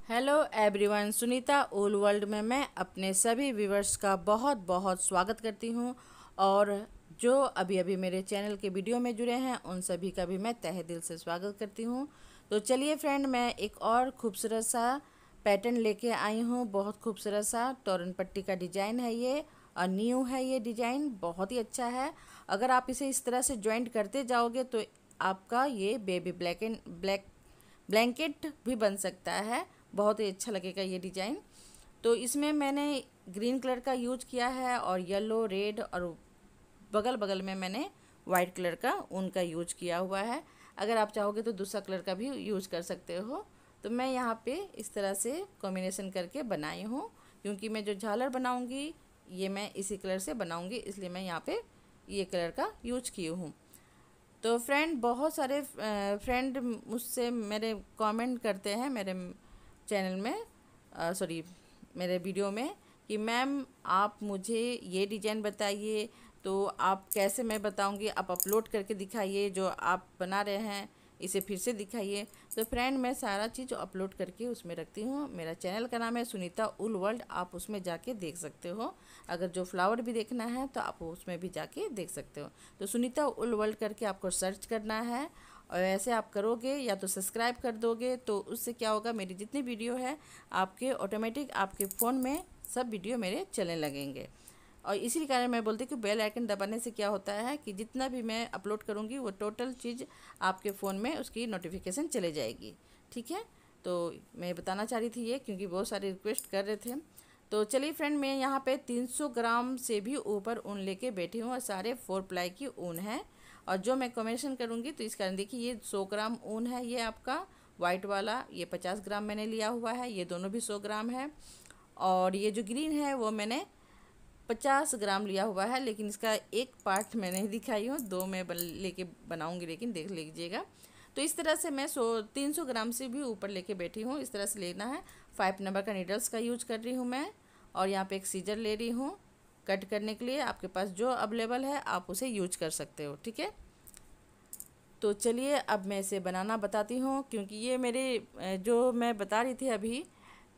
Hello everyone, Sunita ओल world में मैं अपने सभी व्यूवर्स का बहुत बहुत स्वागत करती हूं। और जो अभी अभी मेरे चैनल के वीडियो में जुड़े हैं उन सभी का भी मैं तहे दिल से स्वागत करती हूं। तो चलिए फ्रेंड, मैं एक और खूबसूरत सा पैटर्न लेके आई हूं। बहुत खूबसूरत सा तोरण पट्टी का डिज़ाइन है ये, और न्यू है ये डिज़ाइन, बहुत ही अच्छा है। अगर आप इसे इस तरह से ज्वाइंट करते जाओगे तो आपका ये बेबी ब्लैंकेट भी बन सकता है। बहुत ही अच्छा लगेगा ये डिज़ाइन। तो इसमें मैंने ग्रीन कलर का यूज किया है और येलो, रेड और बगल बगल में मैंने वाइट कलर का ऊन का यूज किया हुआ है। अगर आप चाहोगे तो दूसरा कलर का भी यूज कर सकते हो। तो मैं यहाँ पे इस तरह से कॉम्बिनेशन करके बनाई हूँ, क्योंकि मैं जो झालर बनाऊँगी ये मैं इसी कलर से बनाऊँगी, इसलिए मैं यहाँ पे ये कलर का यूज की हूँ। तो फ्रेंड, बहुत सारे फ्रेंड मुझसे मेरे कमेंट करते हैं मेरे चैनल में, सॉरी मेरे वीडियो में, कि मैम आप मुझे ये डिज़ाइन बताइए। तो आप कैसे मैं बताऊंगी, आप अपलोड करके दिखाइए, जो आप बना रहे हैं इसे फिर से दिखाइए। तो फ्रेंड, मैं सारा चीज़ अपलोड करके उसमें रखती हूँ। मेरा चैनल का नाम है सुनीता उल वर्ल्ड, आप उसमें जाके देख सकते हो। अगर जो फ्लावर भी देखना है तो आप उसमें भी जाके देख सकते हो। तो सुनीता उल वर्ल्ड करके आपको सर्च करना है, और ऐसे आप करोगे या तो सब्सक्राइब कर दोगे तो उससे क्या होगा, मेरी जितनी वीडियो है आपके ऑटोमेटिक आपके फ़ोन में सब वीडियो मेरे चलने लगेंगे। और इसी कारण मैं बोलती हूँ कि बेल आइकन दबाने से क्या होता है कि जितना भी मैं अपलोड करूँगी वो टोटल चीज़ आपके फ़ोन में उसकी नोटिफिकेशन चले जाएगी। ठीक है, तो मैं बताना चाह रही थी ये, क्योंकि बहुत सारे रिक्वेस्ट कर रहे थे। तो चलिए फ्रेंड, मैं यहाँ पे 300 ग्राम से भी ऊपर ऊन लेके बैठी हूँ, और सारे 4 प्लाई की ऊन है। और जो मैं कॉम्बिनेशन करूँगी तो इस कारण देखिए, ये 100 ग्राम ऊन है, ये आपका वाइट वाला, ये 50 ग्राम मैंने लिया हुआ है, ये दोनों भी 100 ग्राम है। और ये जो ग्रीन है वो मैंने 50 ग्राम लिया हुआ है, लेकिन इसका एक पार्ट मैं नहीं दिखाई हूँ, दो मैं लेके बनाऊँगी, लेकिन देख लीजिएगा। तो इस तरह से मैं 300 ग्राम से भी ऊपर लेके बैठी हूँ। इस तरह से लेना है। 5 नंबर का नीडल्स का यूज कर रही हूँ मैं, और यहाँ पे एक सीजर ले रही हूँ कट करने के लिए। आपके पास जो अवेलेबल है आप उसे यूज कर सकते हो। ठीक है, तो चलिए अब मैं इसे बनाना बताती हूँ, क्योंकि ये मेरे जो मैं बता रही थी अभी,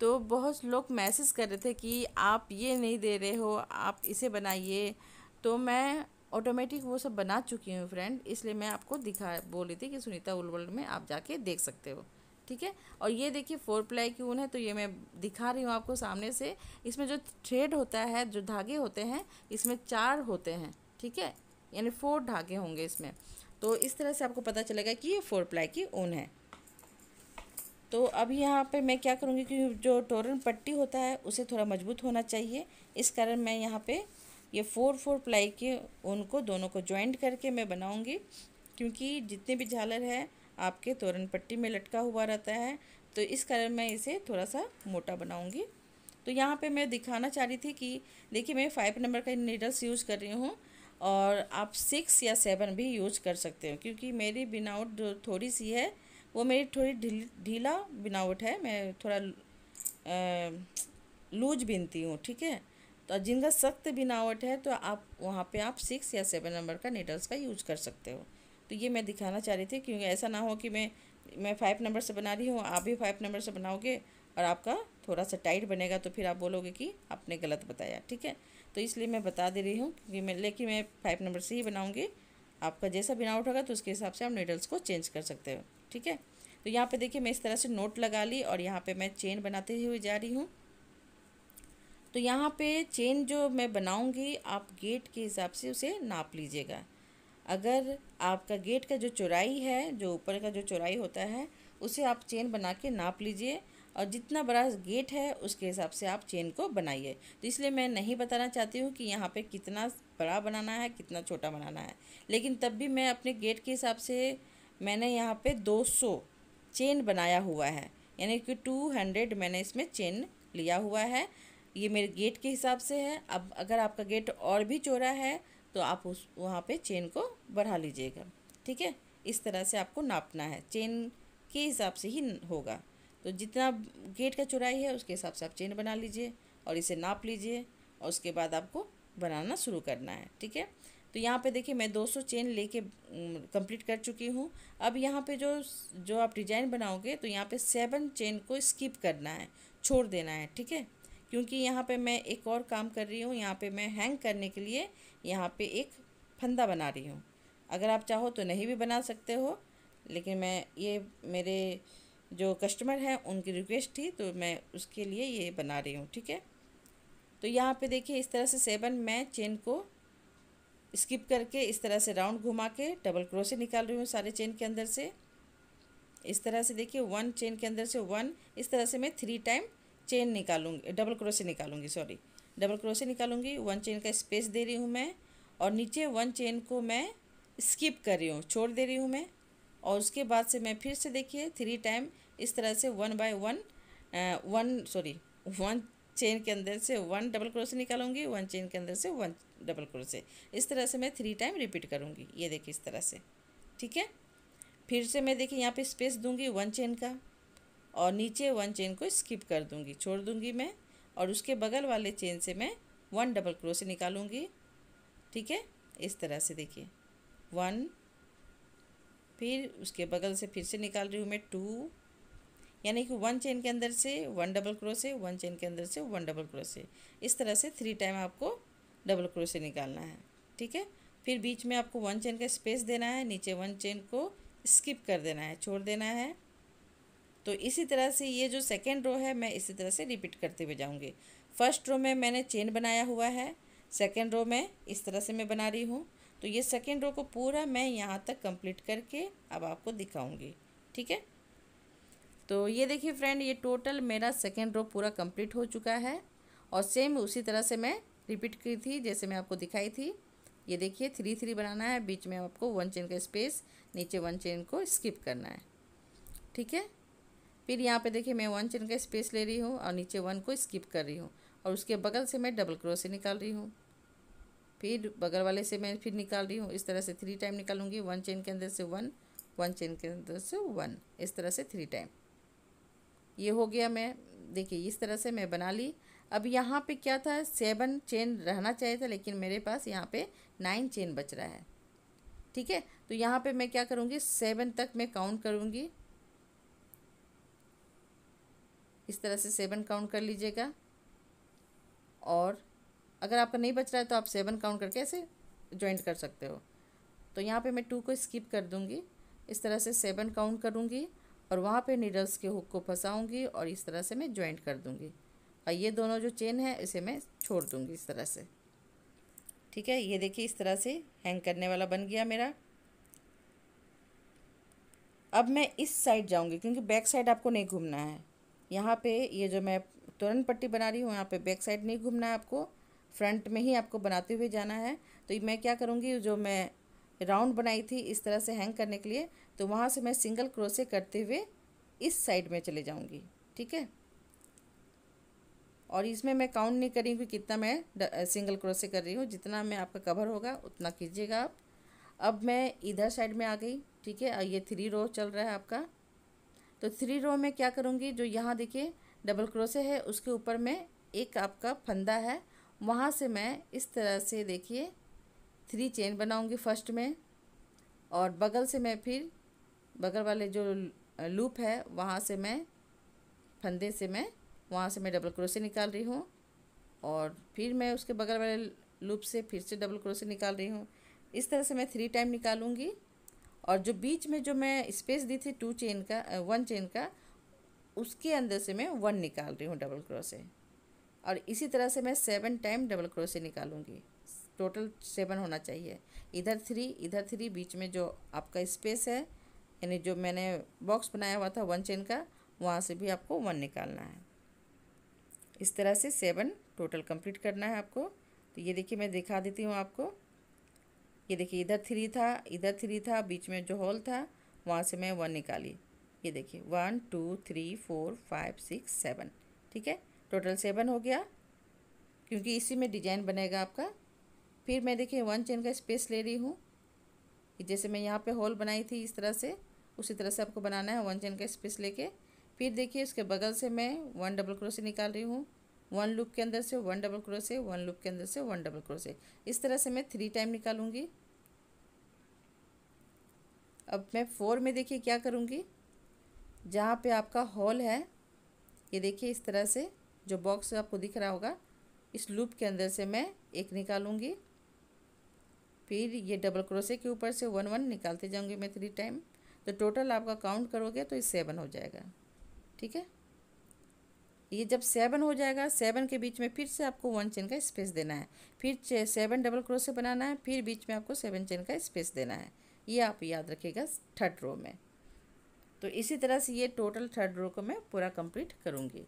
तो बहुत लोग मैसेज कर रहे थे कि आप ये नहीं दे रहे हो, आप इसे बनाइए। तो मैं ऑटोमेटिक वो सब बना चुकी हूँ फ्रेंड, इसलिए मैं आपको बोल रही थी कि सुनीता उल वर्ल्ड में आप जाके देख सकते हो। ठीक है, और ये देखिए 4 प्लाई की ऊन है, तो ये मैं दिखा रही हूँ आपको सामने से। इसमें जो थ्रेड होता है, जो धागे होते हैं, इसमें 4 होते हैं। ठीक है, यानी 4 धागे होंगे इसमें। तो इस तरह से आपको पता चलेगा कि ये 4 प्लाई की ऊन है। तो अब यहाँ पे मैं क्या करूँगी कि जो तोरण पट्टी होता है उसे थोड़ा मजबूत होना चाहिए, इस कारण मैं यहाँ पे ये 4 प्लाई के ऊन को दोनों को ज्वाइंट करके मैं बनाऊँगी, क्योंकि जितने भी झालर है आपके तोरण पट्टी में लटका हुआ रहता है, तो इस कारण मैं इसे थोड़ा सा मोटा बनाऊँगी। तो यहाँ पे मैं दिखाना चाह रही थी कि देखिए, मैं 5 नंबर का नीडल्स यूज़ कर रही हूँ, और आप 6 या 7 भी यूज़ कर सकते हो, क्योंकि मेरी बिनावट जो थोड़ी सी है वो मेरी थोड़ी ढीला बिनावट है, मैं थोड़ा लूज बिनती हूँ। ठीक है, तो जिनका सख्त बिनावट है तो आप वहाँ पे आप 6 या 7 नंबर का नीडल्स का यूज कर सकते हो। तो ये मैं दिखाना चाह रही थी, क्योंकि ऐसा ना हो कि मैं 5 नंबर से बना रही हूँ, आप भी 5 नंबर से बनाओगे और आपका थोड़ा सा टाइट बनेगा, तो फिर आप बोलोगे कि आपने गलत बताया। ठीक है, तो इसलिए मैं बता दे रही हूँ, क्योंकि मैं 5 नंबर से ही बनाऊँगी। आपका जैसा बिनावट होगा तो उसके हिसाब से आप नीडल्स को चेंज कर सकते हो। ठीक है, तो यहाँ पे देखिए, मैं इस तरह से नोट लगा ली, और यहाँ पे मैं चेन बनाते हुए जा रही हूँ। तो यहाँ पे चेन जो मैं बनाऊँगी, आप गेट के हिसाब से उसे नाप लीजिएगा। अगर आपका गेट का जो चौड़ाई है, जो ऊपर का जो चौड़ाई होता है, उसे आप चेन बना के नाप लीजिए, और जितना बड़ा गेट है उसके हिसाब से आप चेन को बनाइए। तो इसलिए मैं नहीं बताना चाहती हूँ कि यहाँ पे कितना बड़ा बनाना है, कितना छोटा बनाना है, लेकिन तब भी मैं अपने गेट के हिसाब से मैंने यहाँ पे 200 चेन बनाया हुआ है, यानी कि 200 मैंने इसमें चेन लिया हुआ है। ये मेरे गेट के हिसाब से है। अब अगर आपका गेट और भी चौड़ा है तो आप उस वहाँ पे चेन को बढ़ा लीजिएगा। ठीक है, इस तरह से आपको नापना है, चेन के हिसाब से ही होगा। तो जितना गेट का चौड़ाई है उसके हिसाब से आप चेन बना लीजिए और इसे नाप लीजिए, और उसके बाद आपको बनाना शुरू करना है। ठीक है, तो यहाँ पे देखिए मैं 200 चेन लेके कंप्लीट कर चुकी हूँ। अब यहाँ पे जो जो आप डिजाइन बनाओगे तो यहाँ पे 7 चेन को स्किप करना है, छोड़ देना है, ठीक है। क्योंकि यहाँ पे मैं एक और काम कर रही हूँ, यहाँ पे मैं हैंग करने के लिए यहाँ पे एक फंदा बना रही हूँ। अगर आप चाहो तो नहीं भी बना सकते हो, लेकिन मैं ये मेरे जो कस्टमर हैं उनकी रिक्वेस्ट थी तो मैं उसके लिए ये बना रही हूँ, ठीक है। तो यहाँ पे देखिए इस तरह से 7 मैं चेन को स्किप करके इस तरह से राउंड घुमा के डबल क्रोशे निकाल रही हूँ सारे चेन के अंदर से। इस तरह से देखिए 1 चेन के अंदर से 1, इस तरह से मैं 3 टाइम चेन निकालूंगी, डबल क्रोशे निकालूंगी, सॉरी डबल क्रोशे निकालूंगी। 1 चेन का स्पेस दे रही हूँ मैं, और नीचे 1 चेन को मैं स्किप कर रही हूँ, छोड़ दे रही हूँ मैं। और उसके बाद से मैं फिर से देखिए 3 टाइम इस तरह से 1 बाय 1 चेन के अंदर से 1 डबल क्रोशे निकालूंगी, 1 चेन के अंदर से 1 डबल क्रोशे। इस तरह से मैं 3 टाइम रिपीट करूँगी, ये देखिए इस तरह से, ठीक है। फिर से मैं देखिए यहाँ पे स्पेस दूंगी 1 चेन का, और नीचे 1 चेन को स्किप कर दूंगी, छोड़ दूंगी मैं। और उसके बगल वाले चेन से मैं 1 डबल क्रोशे निकालूंगी, ठीक है। इस तरह से देखिए 1, फिर उसके बगल से फिर से निकाल रही हूँ मैं 2, यानी कि 1 चेन के अंदर से 1 डबल क्रोशे, 1 चेन के अंदर से 1 डबल क्रोशे। इस तरह से 3 टाइम आपको डबल क्रोशे निकालना है, ठीक है। फिर बीच में आपको 1 चेन का स्पेस देना है, नीचे 1 चेन को स्किप कर देना है, छोड़ देना है। तो इसी तरह से ये जो सेकेंड रो है मैं इसी तरह से रिपीट करते हुए जाऊँगी। फर्स्ट रो में मैंने चेन बनाया हुआ है, सेकेंड रो में इस तरह से मैं बना रही हूँ। तो ये सेकेंड रो को पूरा मैं यहाँ तक कंप्लीट करके अब आपको दिखाऊंगी, ठीक है। तो ये देखिए फ्रेंड, ये टोटल मेरा सेकेंड रो पूरा कंप्लीट हो चुका है, और सेम उसी तरह से मैं रिपीट की थी जैसे मैं आपको दिखाई थी। ये देखिए 3 बनाना है, बीच में आपको 1 चेन का स्पेस, नीचे 1 चेन को स्किप करना है, ठीक है। फिर यहाँ पे देखिए मैं 1 चेन का स्पेस ले रही हूँ और नीचे 1 को स्किप कर रही हूँ, और उसके बगल से मैं डबल क्रोशे निकाल रही हूँ। फिर बगल वाले से मैं फिर निकाल रही हूँ, इस तरह से 3 टाइम निकालूंगी। 1 चेन के अंदर से 1, 1 चेन के अंदर से 1, इस तरह से 3 टाइम। ये हो गया, मैं देखिए इस तरह से मैं बना ली। अब यहाँ पे क्या था, 7 चेन रहना चाहिए था, लेकिन मेरे पास यहाँ पे 9 चेन बच रहा है, ठीक है। तो यहाँ पे मैं क्या करूँगी, 7 तक मैं काउंट करूँगी, इस तरह से 7 काउंट कर लीजिएगा। और अगर आपका नहीं बच रहा है तो आप 7 काउंट करके ऐसे जॉइंट कर सकते हो। तो यहाँ पे मैं 2 को स्किप कर दूँगी, इस तरह से 7 काउंट करूँगी, और वहाँ पे नीडल्स के हुक को फंसाऊँगी और इस तरह से मैं जॉइंट कर दूँगी। और ये दोनों जो चेन है इसे मैं छोड़ दूँगी इस तरह से, ठीक है। ये देखिए इस तरह से हैंग करने वाला बन गया मेरा। अब मैं इस साइड जाऊँगी, क्योंकि बैक साइड आपको नहीं घूमना है। यहाँ पे ये जो मैं तोरण पट्टी बना रही हूँ, यहाँ पे बैक साइड नहीं घूमना है आपको, फ्रंट में ही आपको बनाते हुए जाना है। तो मैं क्या करूँगी, जो मैं राउंड बनाई थी इस तरह से हैंग करने के लिए, तो वहाँ से मैं सिंगल क्रोशे करते हुए इस साइड में चले जाऊँगी, ठीक है। और इसमें मैं काउंट नहीं करी कि कितना मैं सिंगल क्रोशे कर रही हूँ, जितना मैं आपका कवर होगा उतना कीजिएगा आप। अब मैं इधर साइड में आ गई, ठीक है। और ये 3 रो चल रहा है आपका। तो 3 रो में क्या करूँगी, जो यहाँ देखिए डबल क्रोशे है उसके ऊपर में एक आपका फंदा है, वहाँ से मैं इस तरह से देखिए 3 चेन बनाऊँगी फर्स्ट में, और बगल से मैं फिर बगल वाले जो लूप है वहाँ से मैं फंदे से मैं वहाँ से मैं डबल क्रोशे निकाल रही हूँ, और फिर मैं उसके बगल वाले लूप से फिर से डबल क्रोशे निकाल रही हूँ। इस तरह से मैं 3 टाइम निकालूंगी, और जो बीच में जो मैं स्पेस दी थी 2 चेन का 1 चेन का, उसके अंदर से मैं 1 निकाल रही हूँ डबल क्रोशे। और इसी तरह से मैं 7 टाइम डबल क्रोशे निकालूंगी, टोटल 7 होना चाहिए। इधर 3 इधर 3, बीच में जो आपका स्पेस है, यानी जो मैंने बॉक्स बनाया हुआ था 1 चेन का, वहाँ से भी आपको 1 निकालना है। इस तरह से 7 टोटल कंप्लीट करना है आपको। तो ये देखिए मैं दिखा देती हूँ आपको। ये देखिए इधर 3 था, इधर 3 था, बीच में जो होल था वहाँ से मैं 1 निकाली। ये देखिए 1 2 3 4 5 6 7, ठीक है। टोटल 7 हो गया, क्योंकि इसी में डिजाइन बनेगा आपका। फिर मैं देखिए 1 चेन का स्पेस ले रही हूँ, जैसे मैं यहाँ पे होल बनाई थी इस तरह से, उसी तरह से आपको बनाना है 1 चेन का स्पेस लेके। फिर देखिए उसके बगल से मैं 1 डबल क्रोशे निकाल रही हूँ, 1 लूप के अंदर से 1 डबल क्रोशे, 1 लूप के अंदर से 1 डबल क्रोशे। इस तरह से मैं 3 टाइम निकालूंगी। अब मैं 4 में देखिए क्या करूँगी, जहाँ पे आपका होल है, ये देखिए इस तरह से जो बॉक्स आपको दिख रहा होगा, इस लूप के अंदर से मैं एक निकालूंगी। फिर ये डबल क्रोशे के ऊपर से 1 1 निकालते जाऊंगी मैं 3 टाइम। तो टोटल आपका काउंट करोगे तो ये 7 हो जाएगा। ठीक है, ये जब 7 हो जाएगा, 7 के बीच में फिर से आपको 1 चेन का स्पेस देना है, फिर 7 डबल क्रोशे बनाना है, फिर बीच में आपको 7 चेन का स्पेस देना है। ये आप याद रखिएगा थर्ड रो में। तो इसी तरह से ये टोटल थर्ड रो को मैं पूरा कंप्लीट करूँगी।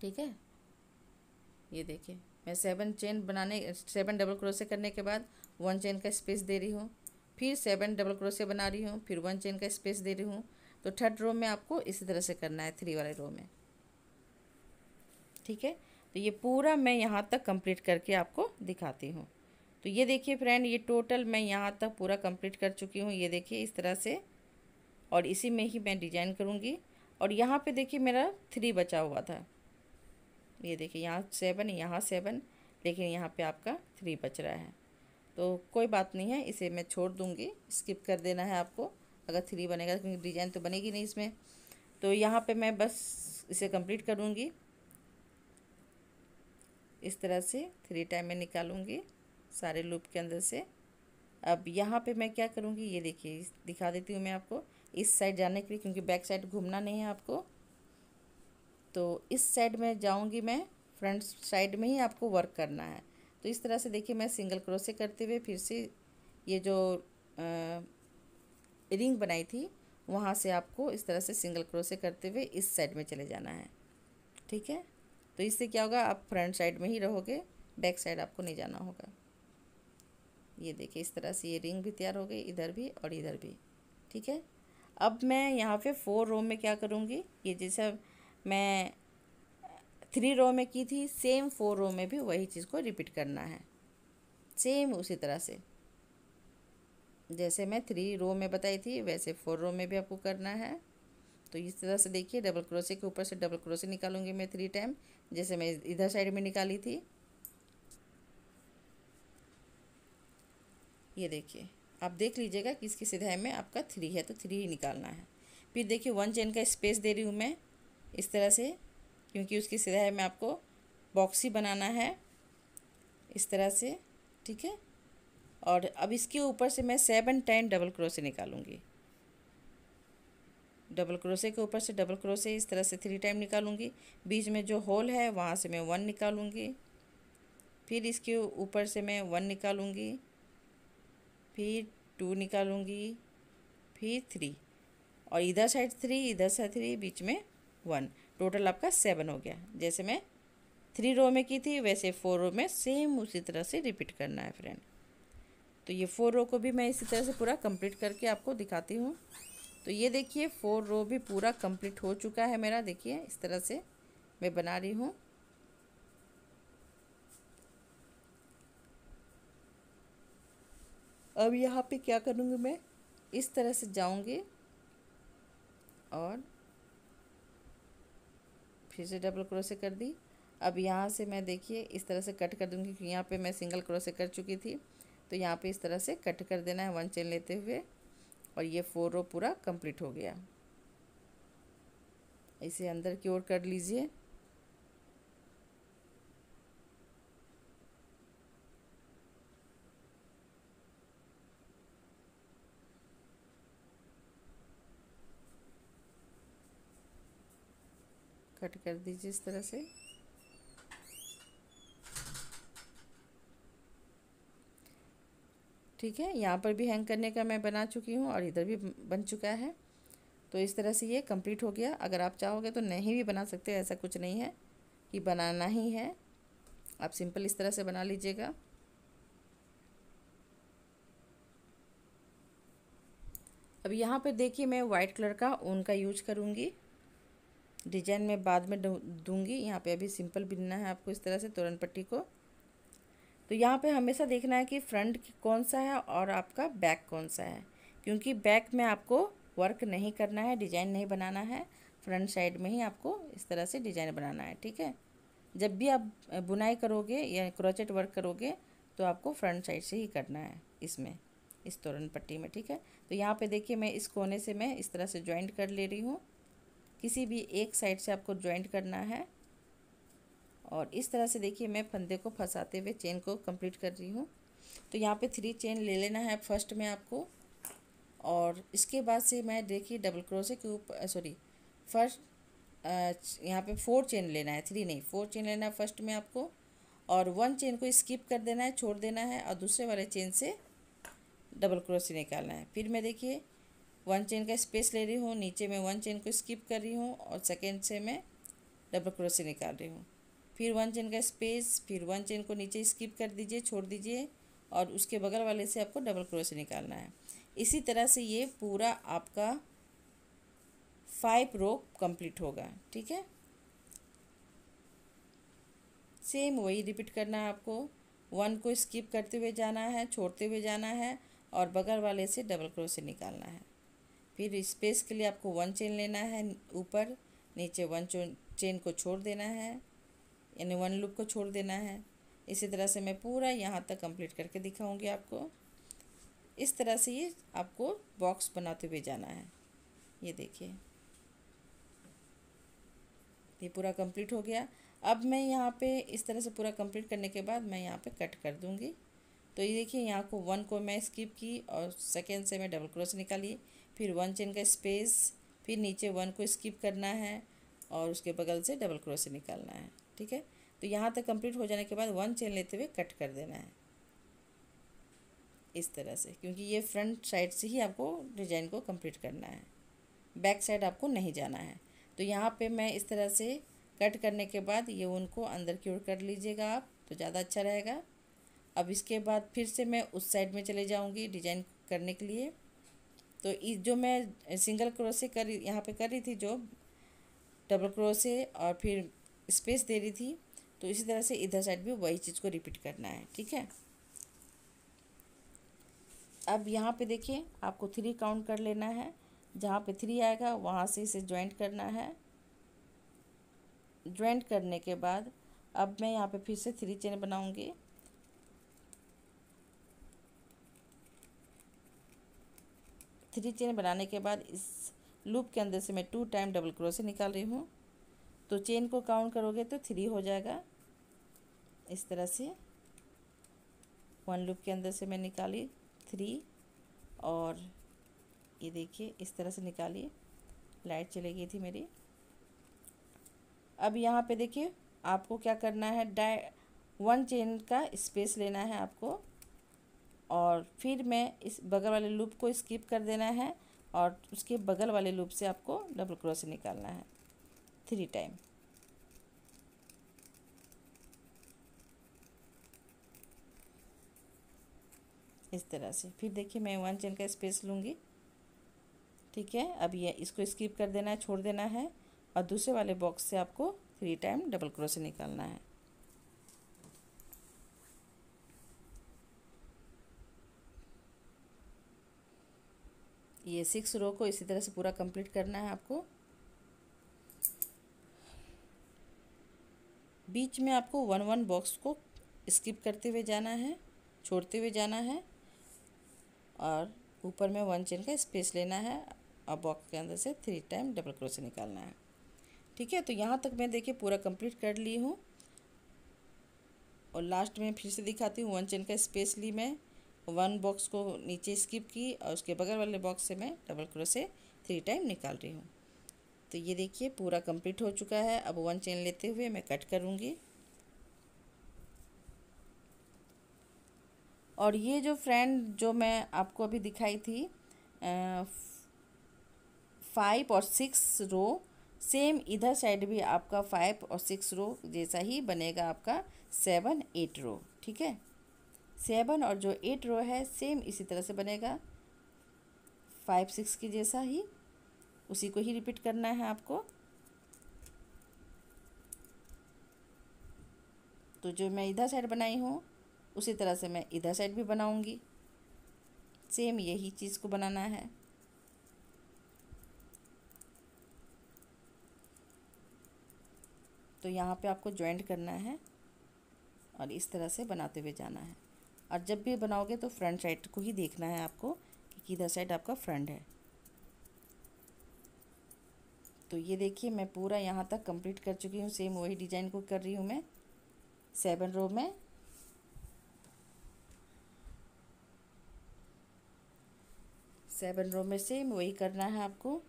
ठीक है, ये देखिए मैं 7 डबल क्रोशे करने के बाद 1 चेन का स्पेस दे रही हूँ, फिर 7 डबल क्रोशे बना रही हूँ, फिर 1 चेन का स्पेस दे रही हूँ। तो थर्ड रो में आपको इसी तरह से करना है, 3 वाले रो में। ठीक है, तो ये पूरा मैं यहाँ तक कंप्लीट करके आपको दिखाती हूँ। तो ये देखिए फ्रेंड, ये टोटल मैं यहाँ तक पूरा कंप्लीट कर चुकी हूँ। ये देखिए इस तरह से, और इसी में ही मैं डिजाइन करूँगी। और यहाँ पे देखिए मेरा 3 बचा हुआ था। ये देखिए यहाँ 7, यहाँ 7, लेकिन यहाँ पे आपका 3 बच रहा है। तो कोई बात नहीं है, इसे मैं छोड़ दूँगी, स्किप कर देना है आपको अगर 3 बनेगा, क्योंकि डिजाइन तो बनेगी नहीं इसमें। तो यहाँ पे मैं बस इसे कंप्लीट करूँगी। इस तरह से 3 टाइम में निकालूंगी सारे लूप के अंदर से। अब यहाँ पे मैं क्या करूँगी, ये देखिए दिखा देती हूँ मैं आपको, इस साइड जाने के लिए, क्योंकि बैक साइड घूमना नहीं है आपको। तो इस साइड में जाऊँगी मैं, फ्रंट साइड में ही आपको वर्क करना है। तो इस तरह से देखिए मैं सिंगल क्रोशे करते हुए फिर से ये जो रिंग बनाई थी वहाँ से आपको इस तरह से सिंगल क्रोशे करते हुए इस साइड में चले जाना है। ठीक है, तो इससे क्या होगा, आप फ्रंट साइड में ही रहोगे, बैक साइड आपको नहीं जाना होगा। ये देखिए इस तरह से ये रिंग भी तैयार हो गई, इधर भी और इधर भी। ठीक है, अब मैं यहाँ पे 4 रो में क्या करूँगी, ये जैसा मैं 3 रो में की थी, सेम 4 रो में भी वही चीज़ को रिपीट करना है, सेम उसी तरह से जैसे मैं 3 रो में बताई थी, वैसे 4 रो में भी आपको करना है। तो इस तरह से देखिए डबल क्रोशे के ऊपर से डबल क्रोशे निकालूंगी मैं 3 टाइम, जैसे मैं इधर साइड में निकाली थी। ये देखिए आप देख लीजिएगा कि इसकी सिधाई में आपका 3 है तो 3 ही निकालना है। फिर देखिए 1 चेन का स्पेस दे रही हूँ मैं इस तरह से, क्योंकि उसकी सिधाई में आपको बॉक्स ही बनाना है इस तरह से। ठीक है, और अब इसके ऊपर से मैं 7 टाइम डबल क्रोशे निकालूंगी। डबल क्रोशे के ऊपर से डबल क्रोशे इस तरह से 3 टाइम निकालूंगी। बीच में जो होल है वहाँ से मैं 1 निकालूंगी, फिर इसके ऊपर से मैं 1 निकालूंगी, फिर 2 निकालूंगी, फिर 3, और इधर साइड 3, इधर साइड 3, बीच में 1। टोटल आपका 7 हो गया। जैसे मैं 3 रो में की थी वैसे 4 रो में सेम उसी तरह से रिपीट करना है फ्रेंड। तो ये 4 रो को भी मैं इसी तरह से पूरा कंप्लीट करके आपको दिखाती हूँ। तो ये देखिए 4 रो भी पूरा कंप्लीट हो चुका है मेरा। देखिए इस तरह से मैं बना रही हूँ। अब यहाँ पे क्या करूँगी, मैं इस तरह से जाऊँगी और फिर से डबल क्रोशे कर दी। अब यहाँ से मैं देखिए इस तरह से कट कर दूँगी, क्योंकि यहाँ पे मैं सिंगल क्रोशे कर चुकी थी। तो यहाँ पे इस तरह से कट कर देना है 1 चेन लेते हुए, और ये 4 रो पूरा कंप्लीट हो गया। इसे अंदर की ओर कर लीजिए। कट कर दीजिए इस तरह से। ठीक है, यहाँ पर भी हैंग करने का मैं बना चुकी हूँ और इधर भी बन चुका है। तो इस तरह से ये कंप्लीट हो गया। अगर आप चाहोगे तो नहीं भी बना सकते, ऐसा कुछ नहीं है कि बनाना ही है, आप सिंपल इस तरह से बना लीजिएगा। अब यहाँ पर देखिए मैं वाइट कलर का ऊन का यूज करूँगी। डिजाइन में बाद में दूंगी, यहाँ पे अभी सिंपल बिनना है आपको इस तरह से तोरण पट्टी को। तो यहाँ पे हमेशा देखना है कि फ्रंट कौन सा है और आपका बैक कौन सा है, क्योंकि बैक में आपको वर्क नहीं करना है, डिजाइन नहीं बनाना है। फ्रंट साइड में ही आपको इस तरह से डिजाइन बनाना है। ठीक है, जब भी आप बुनाई करोगे या क्रोचेट वर्क करोगे तो आपको फ्रंट साइड से ही करना है इसमें, इस तोरन पट्टी में। ठीक है, तो यहाँ पे देखिए मैं इस कोने से मैं इस तरह से जॉइंट कर ले रही हूँ। किसी भी एक साइड से आपको जॉइंट करना है और इस तरह से देखिए मैं फंदे को फंसाते हुए चेन को कंप्लीट कर रही हूँ। तो यहाँ पे 3 चेन ले लेना है फर्स्ट में आपको, और इसके बाद से मैं देखिए डबल क्रोशे के ऊपर फर्स्ट यहाँ पे 4 चेन लेना है, 3 नहीं 4 चेन लेना है फर्स्ट में आपको, और 1 चेन को स्किप कर देना है, छोड़ देना है, और दूसरे वाले चेन से डबल क्रोशे निकालना है। फिर मैं देखिए 1 चेन का स्पेस ले रही हूँ, नीचे में 1 चेन को स्किप कर रही हूँ और सेकेंड से मैं डबल क्रोशे निकाल रही हूँ। फिर 1 चेन का स्पेस, फिर 1 चेन को नीचे स्किप कर दीजिए, छोड़ दीजिए, और उसके बगल वाले से आपको डबल क्रोशे निकालना है। इसी तरह से ये पूरा आपका 5 रो कंप्लीट होगा। ठीक है, सेम वही रिपीट करना है आपको। 1 को स्किप करते हुए जाना है, छोड़ते हुए जाना है, और बगल वाले से डबल क्रोशे निकालना है। फिर स्पेस के लिए आपको 1 चेन लेना है ऊपर, नीचे 1 चेन को छोड़ देना है, यानी 1 लूप को छोड़ देना है। इसी तरह से मैं पूरा यहाँ तक कंप्लीट करके दिखाऊंगी आपको। इस तरह से ये आपको बॉक्स बनाते हुए जाना है। ये देखिए ये पूरा कंप्लीट हो गया। अब मैं यहाँ पे इस तरह से पूरा कंप्लीट करने के बाद मैं यहाँ पे कट कर दूँगी। तो ये देखिए यहाँ को 1 को मैं स्किप की और सेकेंड से मैं डबल क्रोशे निकाली, फिर 1 चेन का स्पेस, फिर नीचे 1 को स्किप करना है और उसके बगल से डबल क्रोशे निकालना है। ठीक है, तो यहाँ तक कंप्लीट हो जाने के बाद 1 चेन लेते हुए कट कर देना है इस तरह से, क्योंकि ये फ्रंट साइड से ही आपको डिजाइन को कंप्लीट करना है, बैक साइड आपको नहीं जाना है। तो यहाँ पे मैं इस तरह से कट करने के बाद ये उनको अंदर की ओर कर लीजिएगा आप, तो ज़्यादा अच्छा रहेगा। अब इसके बाद फिर से मैं उस साइड में चले जाऊँगी डिजाइन करने के लिए। तो इस जो मैं सिंगल क्रोशे यहाँ पे कर रही थी, जो डबल क्रोशे और फिर स्पेस दे रही थी, तो इसी तरह से इधर साइड भी वही चीज़ को रिपीट करना है। ठीक है, अब यहाँ पे देखिए आपको 3 काउंट कर लेना है, जहाँ पे 3 आएगा वहाँ से इसे ज्वाइंट करना है। ज्वाइंट करने के बाद अब मैं यहाँ पे फिर से 3 चेन बनाऊंगी। थ्री चेन बनाने के बाद इस लूप के अंदर से मैं 2 टाइम डबल क्रोशे निकाल रही हूँ। तो चेन को काउंट करोगे तो 3 हो जाएगा। इस तरह से 1 लूप के अंदर से मैं निकाली 3, और ये देखिए इस तरह से निकाली। लाइट चली गई थी मेरी। अब यहाँ पे देखिए आपको क्या करना है, 1 चेन का स्पेस लेना है आपको, और फिर मैं इस बगल वाले लूप को स्किप कर देना है और उसके बगल वाले लूप से आपको डबल क्रोशे निकालना है 3 टाइम। इस तरह से फिर देखिए मैं 1 चेन का स्पेस लूँगी। ठीक है, अब ये इसको स्किप कर देना है, छोड़ देना है, और दूसरे वाले बॉक्स से आपको 3 टाइम डबल क्रोशे निकालना है। ये 6 रो को इसी तरह से पूरा कंप्लीट करना है आपको। बीच में आपको 1 बॉक्स को स्किप करते हुए जाना है, छोड़ते हुए जाना है, और ऊपर में 1 चेन का स्पेस लेना है और बॉक्स के अंदर से 3 टाइम डबल क्रोशे निकालना है। ठीक है, तो यहाँ तक मैं देखिए पूरा कंप्लीट कर ली हूँ, और लास्ट में फिर से दिखाती हूँ। 1 चेन का स्पेस ली मैं, 1 बॉक्स को नीचे स्किप की, और उसके बगल वाले बॉक्स से मैं डबल क्रोशे 3 टाइम निकाल रही हूँ। तो ये देखिए पूरा कंप्लीट हो चुका है। अब 1 चेन लेते हुए मैं कट करूँगी। और ये जो फ्रेंड जो मैं आपको अभी दिखाई थी 5 और 6 रो, सेम इधर साइड भी आपका 5 और 6 रो जैसा ही बनेगा आपका 7, 8 रो। ठीक है, 7 और जो 8 रो है सेम इसी तरह से बनेगा, 5, 6 की जैसा ही, उसी को ही रिपीट करना है आपको। तो जो मैं इधर साइड बनाई हूँ उसी तरह से मैं इधर साइड भी बनाऊंगी, सेम यही चीज़ को बनाना है। तो यहाँ पे आपको जॉइंट करना है और इस तरह से बनाते हुए जाना है। और जब भी बनाओगे तो फ्रंट साइड को ही देखना है आपको कि किधर साइड आपका फ्रंट है। तो ये देखिए मैं पूरा यहाँ तक कंप्लीट कर चुकी हूँ। सेम वही डिज़ाइन को कर रही हूँ मैं 7 रो में। सेवन रो में सेम वही करना है आपको।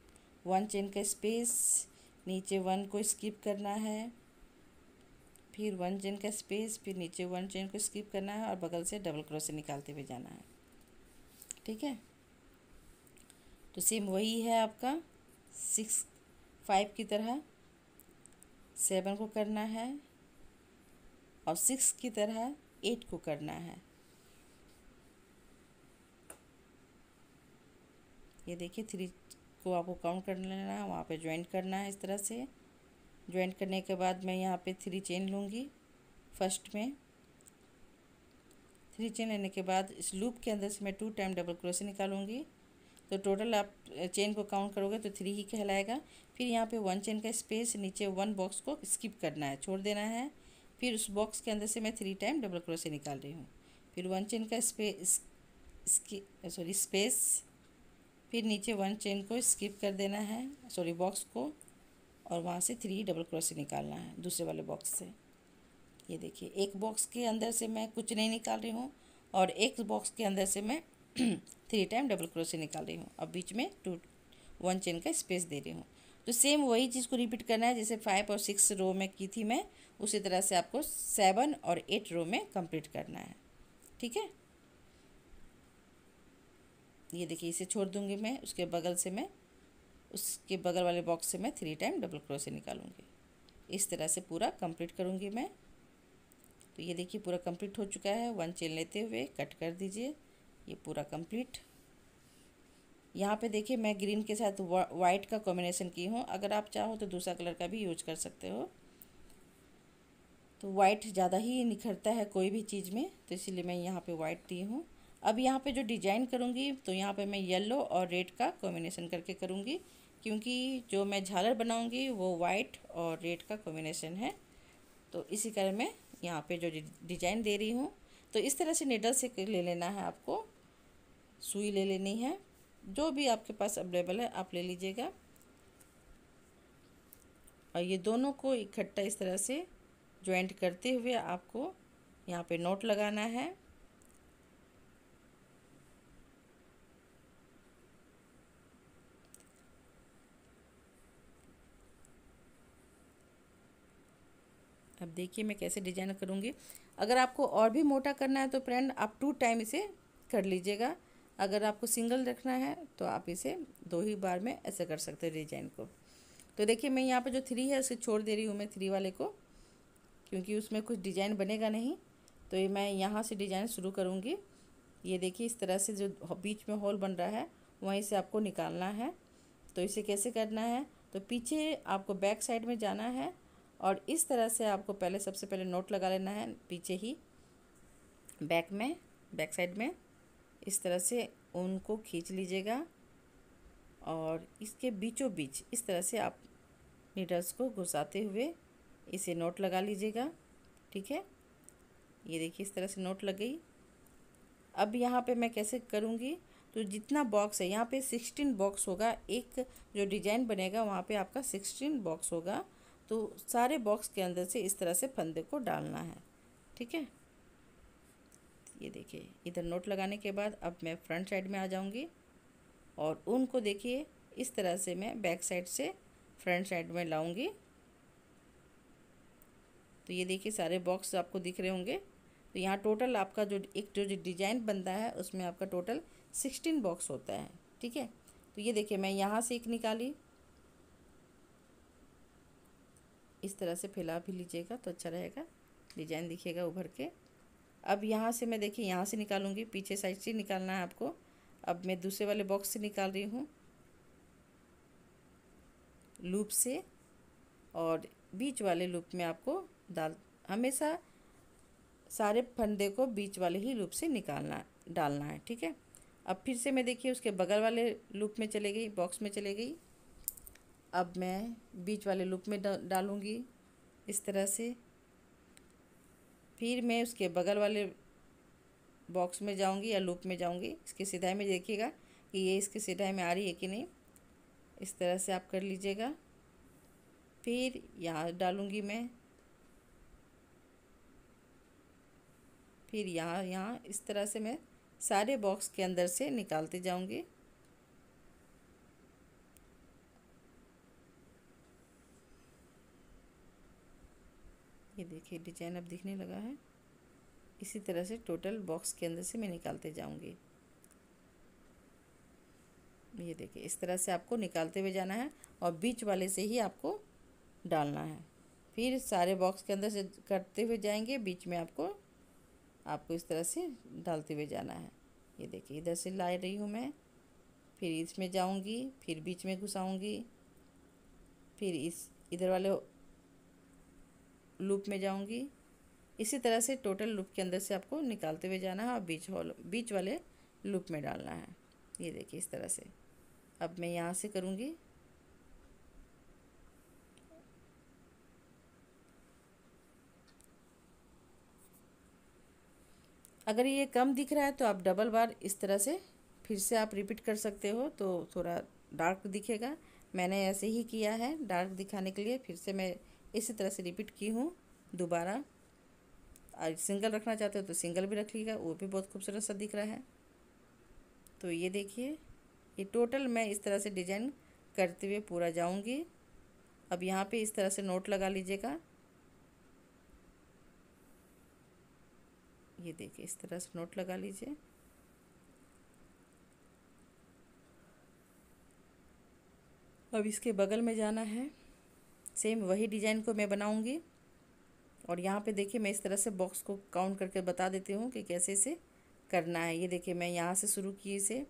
1 चेन का स्पेस, नीचे 1 को स्किप करना है, फिर 1 चेन का स्पेस, फिर नीचे 1 चेन को स्किप करना है और बगल से डबल क्रोशे निकालते हुए जाना है। ठीक है, तो सेम वही है आपका 5 की तरह 7 को करना है और 6 की तरह 8 को करना है। ये देखिए 3 को आपको काउंट कर लेना है, वहाँ पे ज्वाइंट करना है। इस तरह से ज्वाइंट करने के बाद मैं यहाँ पे 3 चेन लूँगी। फर्स्ट में 3 चेन लेने के बाद इस लूप के अंदर से मैं 2 टाइम डबल क्रोशे निकालूंगी। तो टोटल आप चेन को काउंट करोगे तो 3 ही कहलाएगा। फिर यहाँ पे 1 चेन का स्पेस, नीचे 1 बॉक्स को स्किप करना है, छोड़ देना है। फिर उस बॉक्स के अंदर से मैं 3 टाइम डबल क्रोशे निकाल रही हूँ। फिर 1 चेन का स्पेस, फिर नीचे 1 चेन को स्किप कर देना है, बॉक्स को, और वहाँ से 3 डबल क्रोशे निकालना है दूसरे वाले बॉक्स से। ये देखिए एक बॉक्स के अंदर से मैं कुछ नहीं निकाल रही हूँ और एक बॉक्स के अंदर से मैं 3 टाइम डबल क्रोशे निकाल रही हूँ। अब बीच में 1 चेन का स्पेस दे रही हूँ। तो सेम वही चीज़ को रिपीट करना है जैसे 5 और 6 रो में की थी मैं, उसी तरह से आपको 7 और 8 रो में कंप्लीट करना है। ठीक है, ये देखिए इसे छोड़ दूँगी मैं, उसके बगल से मैं उसके बगल वाले बॉक्स से मैं 3 टाइम डबल क्रोशे निकालूंगी। इस तरह से पूरा कंप्लीट करूँगी मैं। तो ये देखिए पूरा कंप्लीट हो चुका है। 1 चेन लेते हुए कट कर दीजिए, ये पूरा कंप्लीट। यहाँ पे देखिए मैं ग्रीन के साथ वाइट का कॉम्बिनेशन की हूँ। अगर आप चाहो तो दूसरा कलर का भी यूज कर सकते हो। तो वाइट ज़्यादा ही निखरता है कोई भी चीज़ में, तो इसीलिए मैं यहाँ पे वाइट दी हूँ। अब यहाँ पे जो डिजाइन करूँगी तो यहाँ पे मैं येलो और रेड का कॉम्बिनेशन करके करूँगी, क्योंकि जो मैं झालर बनाऊँगी वो वाइट और रेड का कॉम्बिनेशन है। तो इसी कारण मैं यहाँ पे जो डिजाइन दे रही हूँ, तो इस तरह से नीडल से ले लेना है आपको, सुई ले लेनी है, जो भी आपके पास अवेलेबल है आप ले लीजिएगा। और ये दोनों को इकट्ठा इस तरह से ज्वाइंट करते हुए आपको यहाँ पे नोट लगाना है। अब देखिए मैं कैसे डिजाइन करूँगी। अगर आपको और भी मोटा करना है तो फ्रेंड आप 2 टाइम इसे कर लीजिएगा। अगर आपको सिंगल रखना है तो आप इसे 2 ही बार में ऐसे कर सकते हैं डिजाइन को। तो देखिए मैं यहाँ पे जो 3 है उसे छोड़ दे रही हूँ मैं 3 वाले को, क्योंकि उसमें कुछ डिजाइन बनेगा नहीं। तो ये मैं यहाँ से डिजाइन शुरू करूँगी। ये देखिए इस तरह से जो बीच में होल बन रहा है वहीं से आपको निकालना है। तो इसे कैसे करना है, तो पीछे आपको बैक साइड में जाना है और इस तरह से आपको पहले सबसे पहले नोट लगा लेना है पीछे ही बैक साइड में। इस तरह से उनको खींच लीजिएगा और इसके बीचों बीच इस तरह से आप नीडल्स को घुसाते हुए इसे नोट लगा लीजिएगा। ठीक है, ये देखिए इस तरह से नोट लग गई। अब यहाँ पे मैं कैसे करूँगी, तो जितना बॉक्स है यहाँ पे 16 बॉक्स होगा, एक जो डिजाइन बनेगा वहाँ पे आपका 16 बॉक्स होगा। तो सारे बॉक्स के अंदर से इस तरह से फंदे को डालना है। ठीक है, ये देखिए इधर नोट लगाने के बाद अब मैं फ्रंट साइड में आ जाऊँगी और उनको देखिए इस तरह से मैं बैक साइड से फ्रंट साइड में लाऊंगी। तो ये देखिए सारे बॉक्स आपको दिख रहे होंगे। तो यहाँ टोटल आपका जो डिज़ाइन बनता है उसमें आपका टोटल 16 बॉक्स होता है। ठीक है, तो ये देखिए मैं यहाँ से एक निकाली, इस तरह से फैला भी लीजिएगा तो अच्छा रहेगा, डिजाइन दिखेगा उभर के। अब यहाँ से मैं देखिए यहाँ से निकालूंगी, पीछे साइड से निकालना है आपको। अब मैं दूसरे वाले बॉक्स से निकाल रही हूँ लूप से, और बीच वाले लूप में आपको हमेशा सारे फंदे को बीच वाले ही लूप से डालना है। ठीक है, अब फिर से मैं देखिए उसके बगल वाले लूप में चले गई, बॉक्स में चले गई। अब मैं बीच वाले लूप में डालूंगी इस तरह से। फिर मैं उसके बगल वाले बॉक्स में जाऊंगी या लूप में जाऊंगी। इसकी सिधाई में देखिएगा कि ये इसकी सिधाई में आ रही है कि नहीं। इस तरह से आप कर लीजिएगा। फिर यहाँ डालूंगी मैं, फिर यहाँ इस तरह से मैं सारे बॉक्स के अंदर से निकालते जाऊंगी। ये देखिए डिजाइन अब दिखने लगा है। इसी तरह से टोटल बॉक्स के अंदर से मैं निकालते जाऊंगी। ये देखिए इस तरह से आपको निकालते हुए जाना है और बीच वाले से ही आपको डालना है। फिर सारे बॉक्स के अंदर से करते हुए जाएंगे, बीच में आपको इस तरह से डालते हुए जाना है। ये देखिए इधर से ला रही हूँ मैं, फिर इसमें जाऊंगी, फिर बीच में घुसाऊंगी, फिर इधर वाले लूप में जाऊंगी। इसी तरह से टोटल लूप के अंदर से आपको निकालते हुए जाना है और बीच वाले लूप में डालना है। ये देखिए इस तरह से। अब मैं यहाँ से करूँगी। अगर ये कम दिख रहा है तो आप डबल बार इस तरह से फिर से आप रिपीट कर सकते हो, तो थोड़ा डार्क दिखेगा। मैंने ऐसे ही किया है डार्क दिखाने के लिए। फिर से मैं इसी तरह से रिपीट की हूँ दोबारा। और सिंगल रखना चाहते हो तो सिंगल भी रख लीजिएगा, वो भी बहुत खूबसूरत सा दिख रहा है। तो ये देखिए ये टोटल मैं इस तरह से डिजाइन करते हुए पूरा जाऊंगी। अब यहाँ पे इस तरह से नोट लगा लीजिएगा। ये देखिए इस तरह से नोट लगा लीजिए। अब इसके बगल में जाना है, सेम वही डिज़ाइन को मैं बनाऊंगी। और यहाँ पे देखिए मैं इस तरह से बॉक्स को काउंट करके बता देती हूँ कि कैसे इसे करना है। ये देखिए मैं यहाँ से शुरू की इसे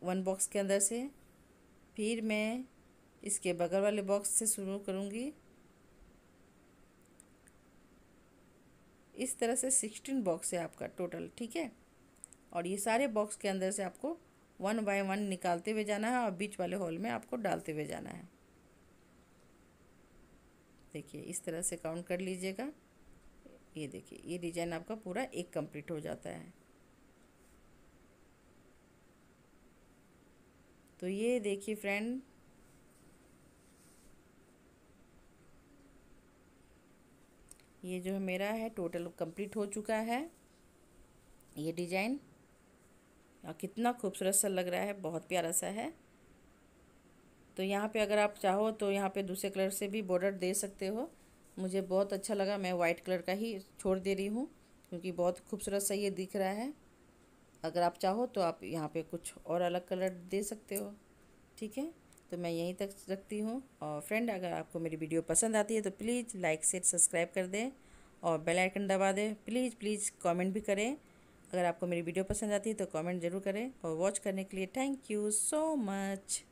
1 बॉक्स के अंदर से, फिर मैं इसके बगल वाले बॉक्स से शुरू करूँगी। इस तरह से 16 बॉक्स है आपका टोटल, ठीक है। और ये सारे बॉक्स के अंदर से आपको 1 बाय 1 निकालते हुए जाना है और बीच वाले होल में आपको डालते हुए जाना है। देखिए इस तरह से काउंट कर लीजिएगा। ये देखिए ये डिजाइन आपका पूरा एक कंप्लीट हो जाता है। तो ये देखिए फ्रेंड, ये जो मेरा है टोटल कंप्लीट हो चुका है ये डिजाइन। और कितना खूबसूरत सा लग रहा है, बहुत प्यारा सा है। तो यहाँ पे अगर आप चाहो तो यहाँ पे दूसरे कलर से भी बॉर्डर दे सकते हो। मुझे बहुत अच्छा लगा, मैं वाइट कलर का ही छोड़ दे रही हूँ क्योंकि बहुत खूबसूरत सा ये दिख रहा है। अगर आप चाहो तो आप यहाँ पे कुछ और अलग कलर दे सकते हो, ठीक है। तो मैं यहीं तक रखती हूँ। और फ्रेंड अगर आपको मेरी वीडियो पसंद आती है तो प्लीज़ लाइक शेयर सब्सक्राइब कर दें और बेल आइकन दबा दें। प्लीज़ प्लीज़ कमेंट भी करें। अगर आपको मेरी वीडियो पसंद आती है तो कमेंट ज़रूर करें। और वॉच करने के लिए थैंक यू सो मच।